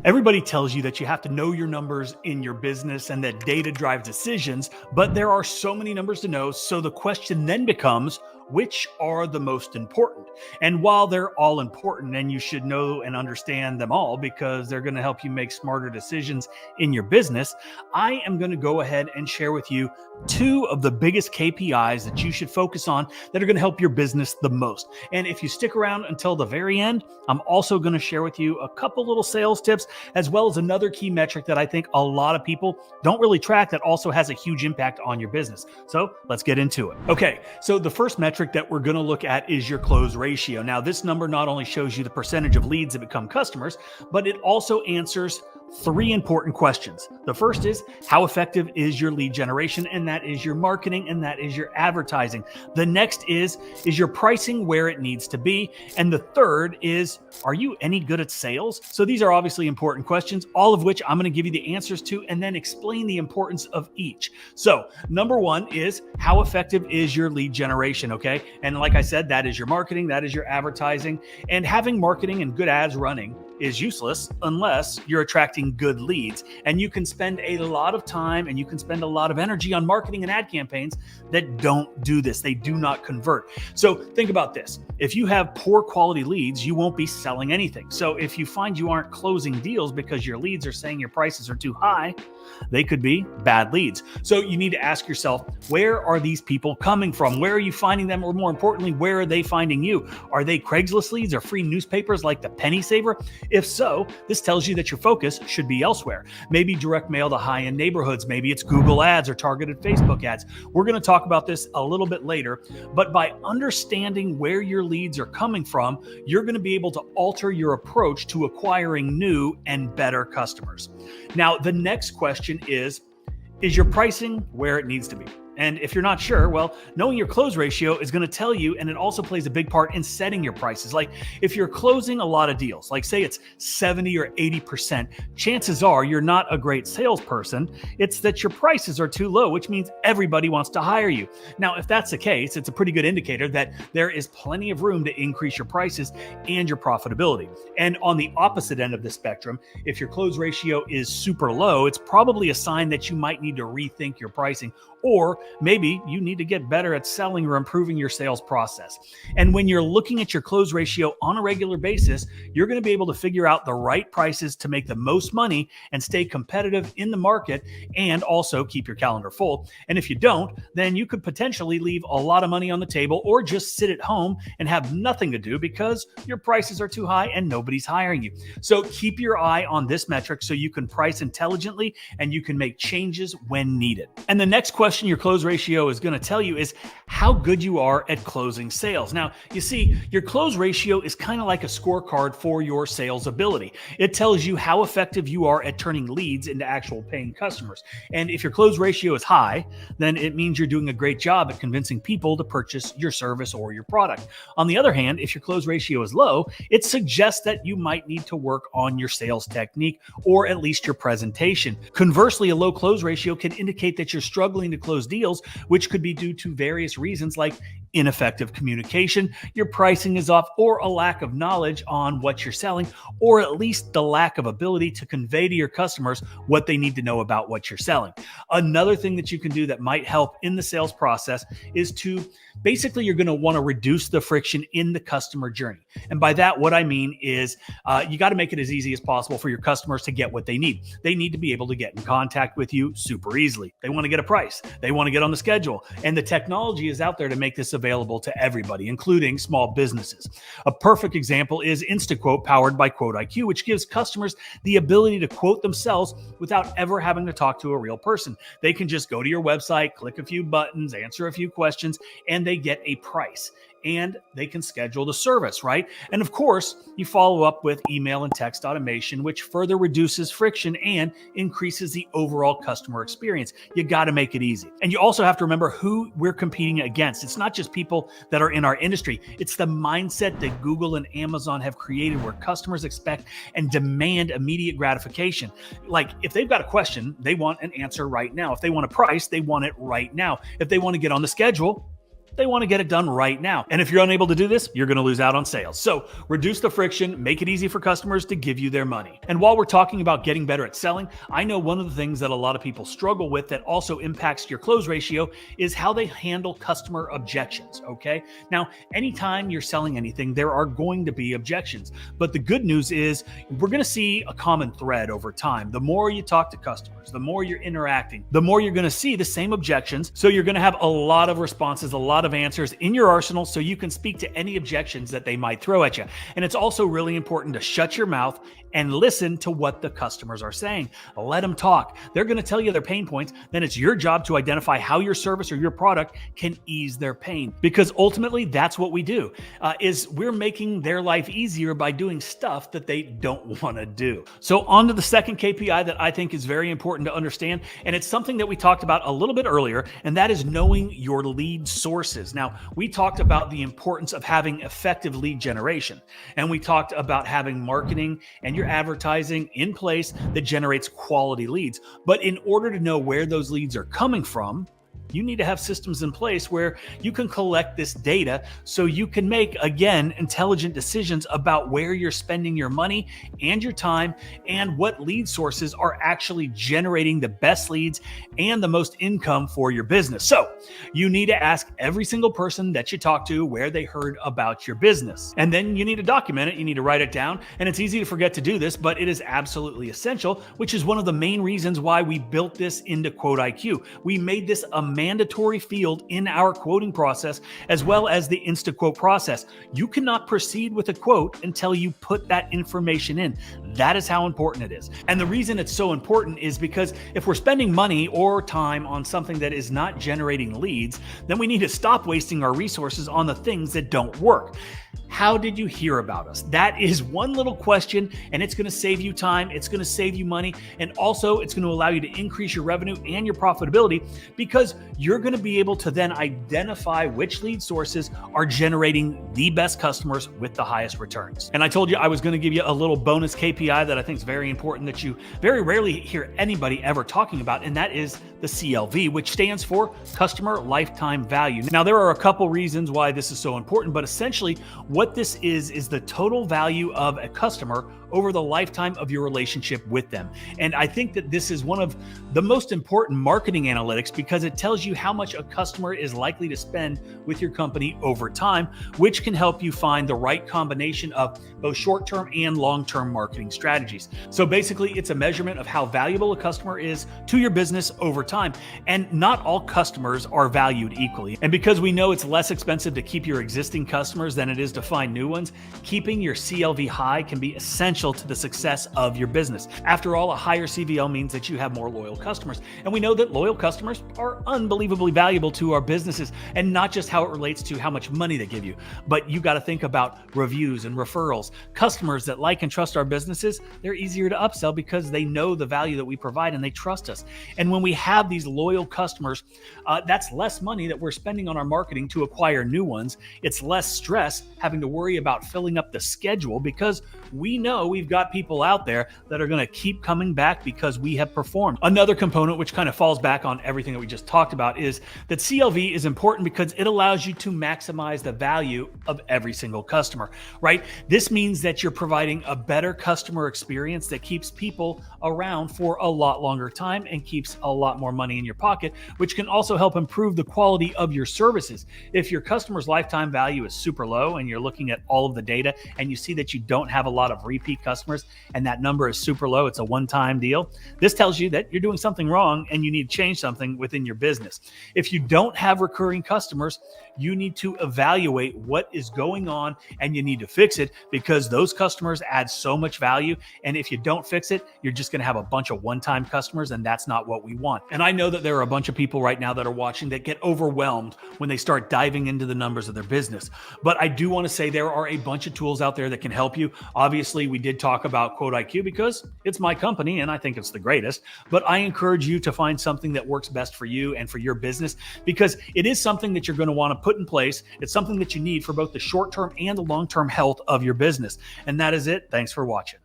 Everybody tells you that you have to know your numbers in your business and that data drives decisions, but there are so many numbers to know. So the question then becomes, which are the most important? And while they're all important and you should know and understand them all because they're going to help you make smarter decisions in your business, I am going to go ahead and share with you two of the biggest KPIs that you should focus on that are going to help your business the most. And if you stick around until the very end, I'm also going to share with you a couple little sales tips, as well as another key metric that I think a lot of people don't really track that also has a huge impact on your business. So let's get into it. Okay, so the first metric that we're going to look at is your close ratio. Now, this number not only shows you the percentage of leads that become customers, but it also answers three important questions. The first is, how effective is your lead generation? And that is your marketing, and that is your advertising. The next is your pricing where it needs to be? And the third is, are you any good at sales? So these are obviously important questions, all of which I'm going to give you the answers to and then explain the importance of each. So number one is, how effective is your lead generation? Okay. And like I said, that is your marketing, that is your advertising, and having marketing and good ads running is useless unless you're attracting good leads. And you can spend a lot of time and you can spend a lot of energy on marketing and ad campaigns that don't do this. They do not convert. So think about this. If you have poor quality leads, you won't be selling anything. So if you find you aren't closing deals because your leads are saying your prices are too high, they could be bad leads. So you need to ask yourself, where are these people coming from? Where are you finding them? Or more importantly, where are they finding you? Are they Craigslist leads or free newspapers like the Penny Saver? If so, this tells you that your focus should be elsewhere. Maybe direct mail to high-end neighborhoods. Maybe it's Google ads or targeted Facebook ads. We're going to talk about this a little bit later, but by understanding where your leads are coming from, you're going to be able to alter your approach to acquiring new and better customers. Now, the next question is your pricing where it needs to be? And if you're not sure, well, knowing your close ratio is going to tell you, and it also plays a big part in setting your prices. Like if you're closing a lot of deals, like say it's 70 or 80%, chances are you're not a great salesperson. It's that your prices are too low, which means everybody wants to hire you. Now, if that's the case, it's a pretty good indicator that there is plenty of room to increase your prices and your profitability. And on the opposite end of the spectrum, if your close ratio is super low, it's probably a sign that you might need to rethink your pricing, or maybe you need to get better at selling or improving your sales process. And when you're looking at your close ratio on a regular basis, you're going to be able to figure out the right prices to make the most money and stay competitive in the market and also keep your calendar full. And if you don't, then you could potentially leave a lot of money on the table or just sit at home and have nothing to do because your prices are too high and nobody's hiring you. So keep your eye on this metric so you can price intelligently and you can make changes when needed. And the next question your close ratio is going to tell you is how good you are at closing sales. Now, you see, your close ratio is kind of like a scorecard for your sales ability. It tells you how effective you are at turning leads into actual paying customers. And if your close ratio is high, then it means you're doing a great job at convincing people to purchase your service or your product. On the other hand, if your close ratio is low, it suggests that you might need to work on your sales technique or at least your presentation. Conversely, a low close ratio can indicate that you're struggling to close deals, which could be due to various reasons like ineffective communication, your pricing is off, or a lack of knowledge on what you're selling, or at least the lack of ability to convey to your customers what they need to know about what you're selling. Another thing that you can do that might help in the sales process is to basically, you're going to want to reduce the friction in the customer journey. And by that, what I mean is you got to make it as easy as possible for your customers to get what they need. They need to be able to get in contact with you super easily. They want to get a price. They want to get on the schedule. And the technology is out there to make this available to everybody, including small businesses. A perfect example is InstaQuote powered by QuoteIQ, which gives customers the ability to quote themselves without ever having to talk to a real person. They can just go to your website, click a few buttons, answer a few questions, and they get a price. And they can schedule the service, right? And of course, you follow up with email and text automation, which further reduces friction and increases the overall customer experience. You got to make it easy. And you also have to remember who we're competing against. It's not just people that are in our industry. It's the mindset that Google and Amazon have created where customers expect and demand immediate gratification. Like if they've got a question, they want an answer right now. If they want a price, they want it right now. If they want to get on the schedule, They want to get it done right now. And if you're unable to do this, you're going to lose out on sales. So reduce the friction, make it easy for customers to give you their money. And while we're talking about getting better at selling, I know one of the things that a lot of people struggle with that also impacts your close ratio is how they handle customer objections, okay? Now, anytime you're selling anything, there are going to be objections. But the good news is we're going to see a common thread over time. The more you talk to customers, the more you're interacting, the more you're going to see the same objections. So you're going to have a lot of responses, a lot of answers in your arsenal so you can speak to any objections that they might throw at you. And it's also really important to shut your mouth and listen to what the customers are saying. Let them talk. They're going to tell you their pain points. Then it's your job to identify how your service or your product can ease their pain. Because ultimately, that's what we do, is we're making their life easier by doing stuff that they don't want to do. So on to the second KPI that I think is very important to understand. And it's something that we talked about a little bit earlier, and that is knowing your lead sources. Now, we talked about the importance of having effective lead generation, and we talked about having marketing and your advertising in place that generates quality leads. But in order to know where those leads are coming from, you need to have systems in place where you can collect this data so you can make, again, intelligent decisions about where you're spending your money and your time and what lead sources are actually generating the best leads and the most income for your business. So you need to ask every single person that you talk to where they heard about your business. And then you need to document it. You need to write it down. And it's easy to forget to do this, but it is absolutely essential, which is one of the main reasons why we built this into QuoteIQ. We made this a mandatory field in our quoting process, as well as the InstaQuote process. You cannot proceed with a quote until you put that information in. That is how important it is. And the reason it's so important is because if we're spending money or time on something that is not generating leads, then we need to stop wasting our resources on the things that don't work. How did you hear about us? That is one little question, and it's going to save you time. It's going to save you money. And also it's going to allow you to increase your revenue and your profitability because you're going to be able to then identify which lead sources are generating the best customers with the highest returns. And I told you I was going to give you a little bonus KPI that I think is very important that you very rarely hear anybody ever talking about, and that is the CLV, which stands for Customer Lifetime Value. Now, there are a couple reasons why this is so important, but essentially what this is the total value of a customer over the lifetime of your relationship with them. And I think that this is one of the most important marketing analytics because it tells you how much a customer is likely to spend with your company over time, which can help you find the right combination of both short-term and long-term marketing strategies. So basically, it's a measurement of how valuable a customer is to your business over time. And not all customers are valued equally. And because we know it's less expensive to keep your existing customers than it is to find new ones, keeping your CLV high can be essential to the success of your business. After all, a higher CVL means that you have more loyal customers. And we know that loyal customers are unbelievably valuable to our businesses, and not just how it relates to how much money they give you, but you got to think about reviews and referrals. Customers that like and trust our businesses, they're easier to upsell because they know the value that we provide and they trust us. And when we have these loyal customers, that's less money that we're spending on our marketing to acquire new ones. It's less stress having to worry about filling up the schedule because we know we've got people out there that are going to keep coming back because we have performed. Another component which kind of falls back on everything that we just talked about is that CLV is important because it allows you to maximize the value of every single customer, right? This means that you're providing a better customer experience that keeps people around for a lot longer time and keeps a lot more money in your pocket, which can also help improve the quality of your services. If your customer's lifetime value is super low and you're looking at all of the data and you see that you don't have a lot of repeat customers and that number is super low, it's a one-time deal, this tells you that you're doing something wrong and you need to change something within your business. If you don't have recurring customers, you need to evaluate what is going on and you need to fix it because those customers add so much value. And if you don't fix it, you're just going to have a bunch of one-time customers, and that's not what we want. And I know that there are a bunch of people right now that are watching that get overwhelmed when they start diving into the numbers of their business. But I do want to say there are a bunch of tools out there that can help you. Obviously, we did talk about QuoteIQ because it's my company and I think it's the greatest, but I encourage you to find something that works best for you and for your business because it is something that you're going to want to put in place. It's something that you need for both the short-term and the long-term health of your business. And that is it. Thanks for watching.